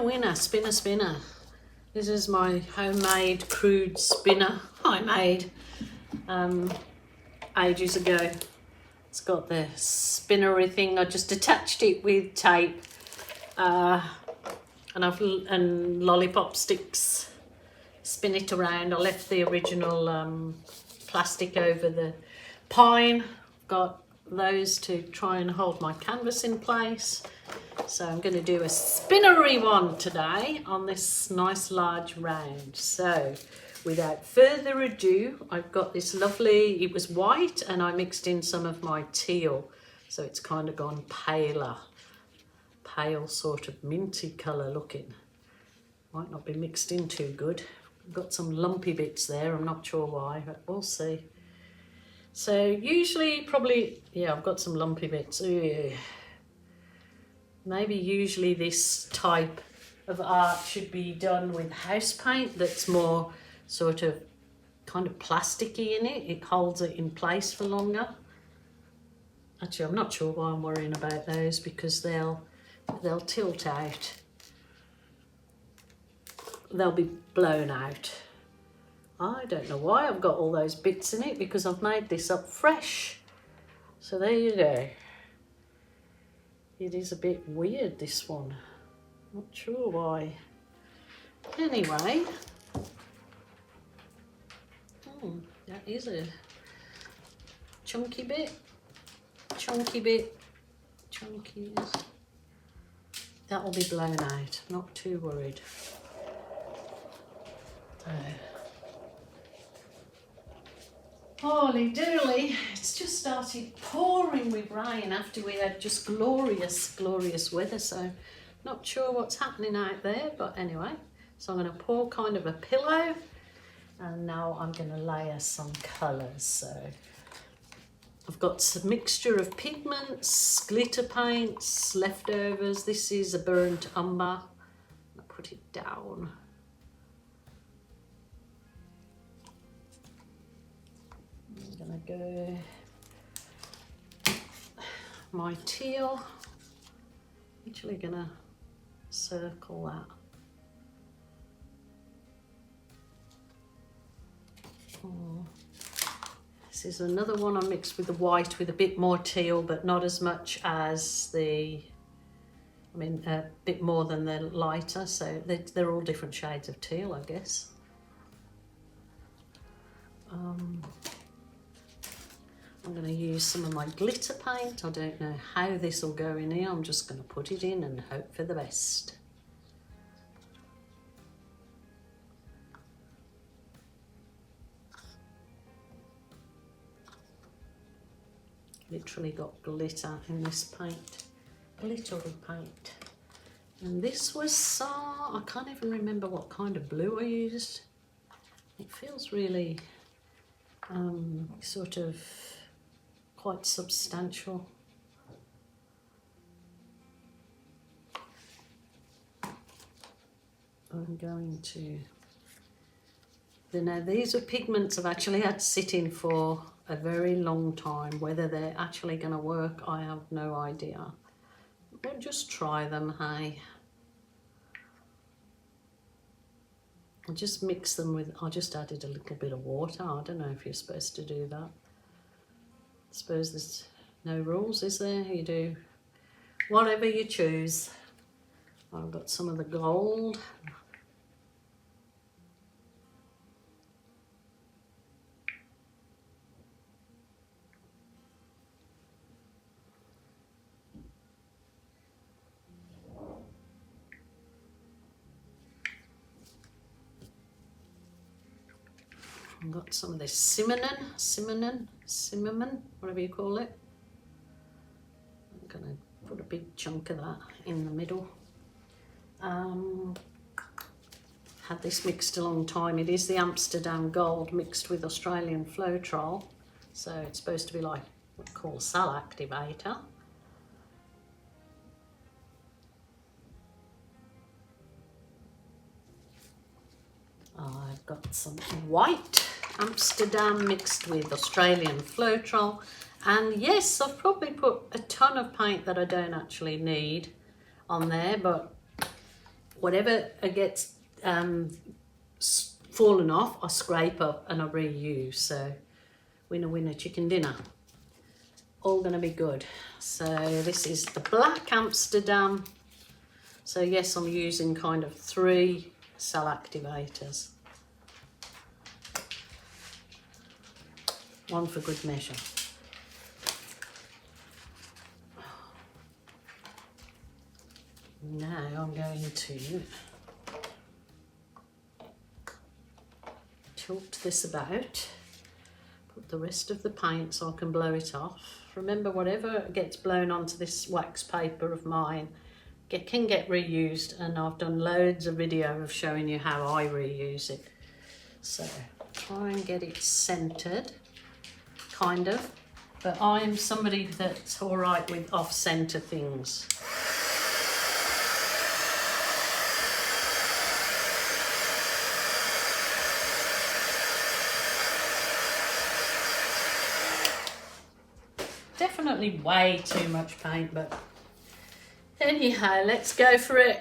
Winner, spinner. This is my homemade crude spinner I made ages ago. It's got the spinnery thing. I just attached it with tape and lollipop sticks. Spin it around. I left the original plastic over the pine. Got those to try and hold my canvas in place. So I'm going to do a spinnery one today on this nice large round. So without further ado, I've got this lovely, it was white and I mixed in some of my teal. So it's kind of gone paler, pale sort of minty colour looking. Might not be mixed in too good. I've got some lumpy bits there, I'm not sure why, but we'll see. So usually probably, yeah, I've got some lumpy bits. Ugh. Maybe usually this type of art should be done with house paint that's more sort of kind of plasticky in it. It holds it in place for longer. Actually, I'm not sure why I'm worrying about those because they'll tilt out. They'll be blown out. I don't know why I've got all those bits in it because I've made this up fresh. So there you go. It is a bit weird, this one. Not sure why. Anyway. That is a chunky bit. Chunky. That'll be blown out. Not too worried. Holy dooly, it's just started pouring with rain after we had just glorious weather, so not sure what's happening out there, but anyway. So I'm going to pour kind of a pillow and now I'm going to layer some colours. So I've got some mixture of pigments, glitter paints, leftovers. This is a burnt umber. I'll put it down. I'm gonna go my teal. Actually gonna circle that. This is another one I mixed with the white with a bit more teal, but not as much as the, I mean a bit more than the lighter, so they're all different shades of teal, I guess. I'm going to use some of my glitter paint. I don't know how this will go in here. I'm just going to put it in and hope for the best. Literally got glitter in this paint. Glittery paint. And this was, I can't even remember what kind of blue I used. It feels really sort of quite substantial. I'm going to, now these are pigments I've actually had sitting for a very long time. Whether they're actually going to work, I have no idea. We'll just try them, hey. I'll just mix them with, I just added a little bit of water. I don't know if you're supposed to do that. I suppose there's no rules, is there? You do whatever you choose. I've got some of the gold. I've got some of this cinnamon, whatever you call it. I'm gonna put a big chunk of that in the middle. Had this mixed a long time. It is the Amsterdam Gold mixed with Australian Floetrol. So it's supposed to be like what we call cell activator. I've got some white Amsterdam mixed with Australian Floetrol, and yes, I've probably put a ton of paint that I don't actually need on there, but whatever gets fallen off, I scrape up and I reuse. So winner, winner, chicken dinner. All gonna be good. So this is the Black Amsterdam. So yes, I'm using kind of 3 cell activators. One for good measure. Now I'm going to tilt this about, put the rest of the paint so I can blow it off. Remember, whatever gets blown onto this wax paper of mine can get reused, and I've done loads of video of showing you how I reuse it. So try and get it centered, kind of, but I'm somebody that's all right with off-center things. Definitely way too much paint, but anyhow, let's go for it.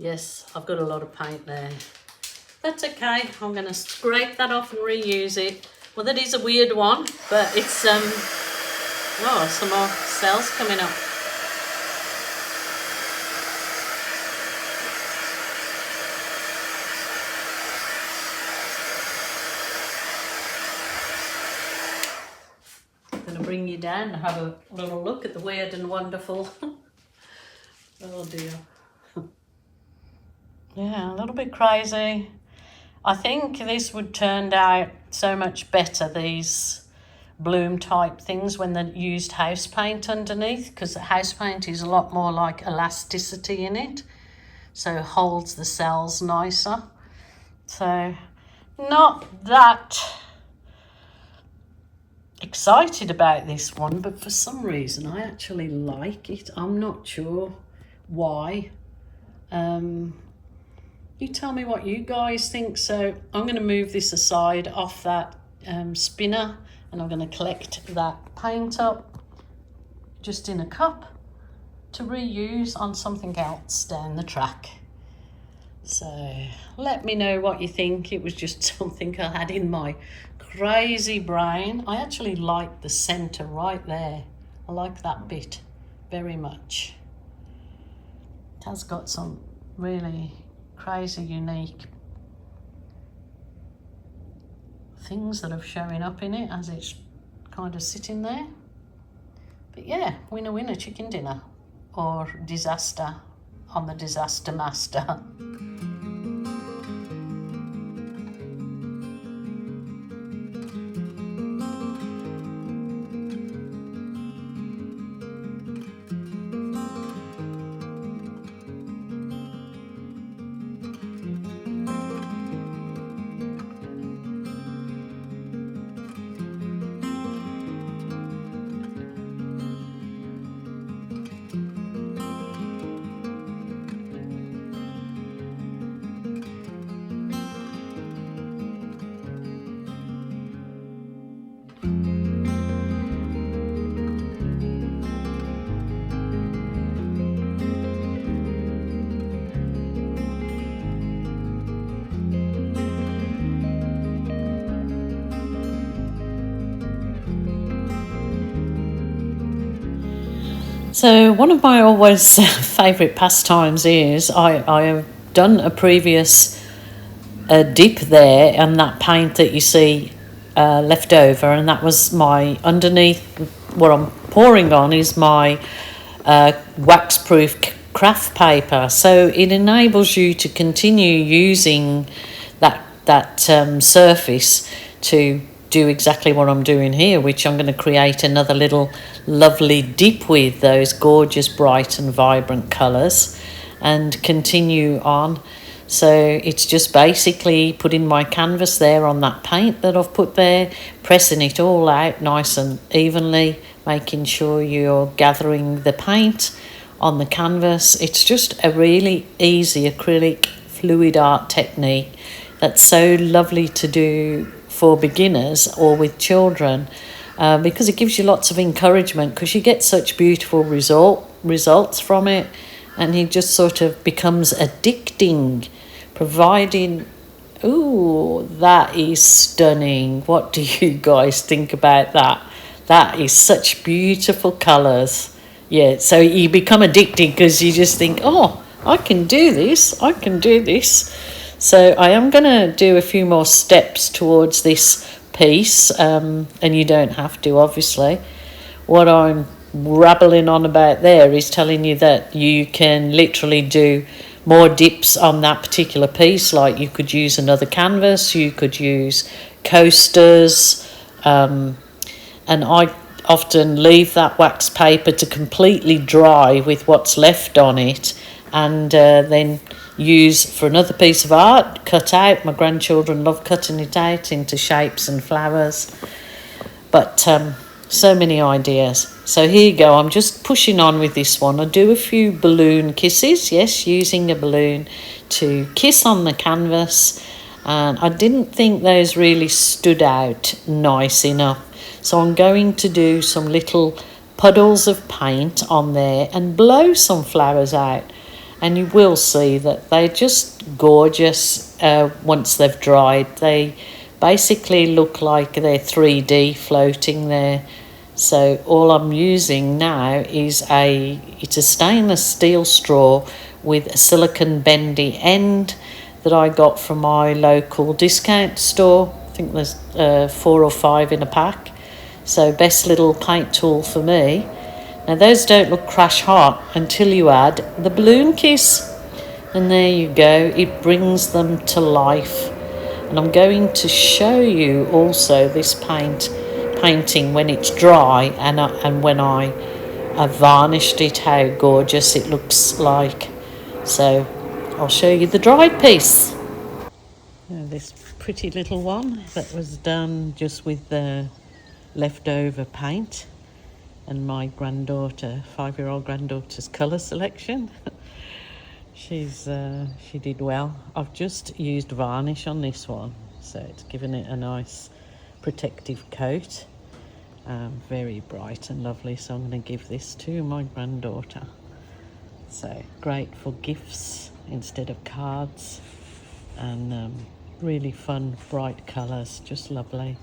Yes, I've got a lot of paint there. That's okay, I'm gonna scrape that off and reuse it. Well, that is a weird one, but it's, oh, some more cells coming up. I'm gonna bring you down and have a little look at the weird and wonderful. Oh dear. Yeah, a little bit crazy. I think this would turn out so much better, these bloom type things, when they used house paint underneath, because the house paint is a lot more like elasticity in it, so it holds the cells nicer. So not that excited about this one, but for some reason I actually like it. I'm not sure why. You tell me what you guys think. So I'm going to move this aside off that spinner, and I'm going to collect that paint up just in a cup to reuse on something else down the track. So let me know what you think. It was just something I had in my crazy brain. I actually like the center right there. I like that bit very much. It has got some really crazy unique things that are showing up in it as it's kind of sitting there. But yeah, winner winner chicken dinner, or disaster on the disaster master. So one of my always favourite pastimes is I have done a previous dip there, and that paint that you see left over, and that was my underneath. What I'm pouring on is my wax-proof craft paper, so it enables you to continue using that surface to do exactly what I'm doing here, which I'm going to create another little lovely dip with those gorgeous bright and vibrant colours and continue on. So it's just basically putting my canvas there on that paint that I've put there, pressing it all out nice and evenly, making sure you're gathering the paint on the canvas. It's just a really easy acrylic fluid art technique that's so lovely to do for beginners or with children, because it gives you lots of encouragement, because you get such beautiful results from it, and it just sort of becomes addicting, providing... Ooh, that is stunning. What do you guys think about that? That is such beautiful colours. Yeah, so you become addicted because you just think, oh, I can do this, I can do this. So I am going to do a few more steps towards this piece, and you don't have to, obviously. What I'm rabbling on about there is telling you that you can literally do more dips on that particular piece. Like, you could use another canvas, you could use coasters, and I often leave that wax paper to completely dry with what's left on it, and then use for another piece of art, cut out. My grandchildren love cutting it out into shapes and flowers, but so many ideas. So here you go, I'm just pushing on with this one. I do a few balloon kisses, yes, using a balloon to kiss on the canvas, and I didn't think those really stood out nice enough, so I'm going to do some little puddles of paint on there and blow some flowers out, and you will see that they're just gorgeous once they've dried. They basically look like they're 3D floating there. So all I'm using now is it's a stainless steel straw with a silicone bendy end that I got from my local discount store. I think there's 4 or 5 in a pack. So best little paint tool for me. Now those don't look crash hot until you add the balloon kiss. And there you go, it brings them to life. And I'm going to show you also this painting when it's dry, and when I have varnished it, how gorgeous it looks like. So I'll show you the dried piece. This pretty little one that was done just with the leftover paint and my granddaughter, 5-year-old granddaughter's colour selection. She did well. I've just used varnish on this one, so it's given it a nice protective coat. Very bright and lovely, so I'm going to give this to my granddaughter. So great for gifts instead of cards, and really fun bright colours, just lovely.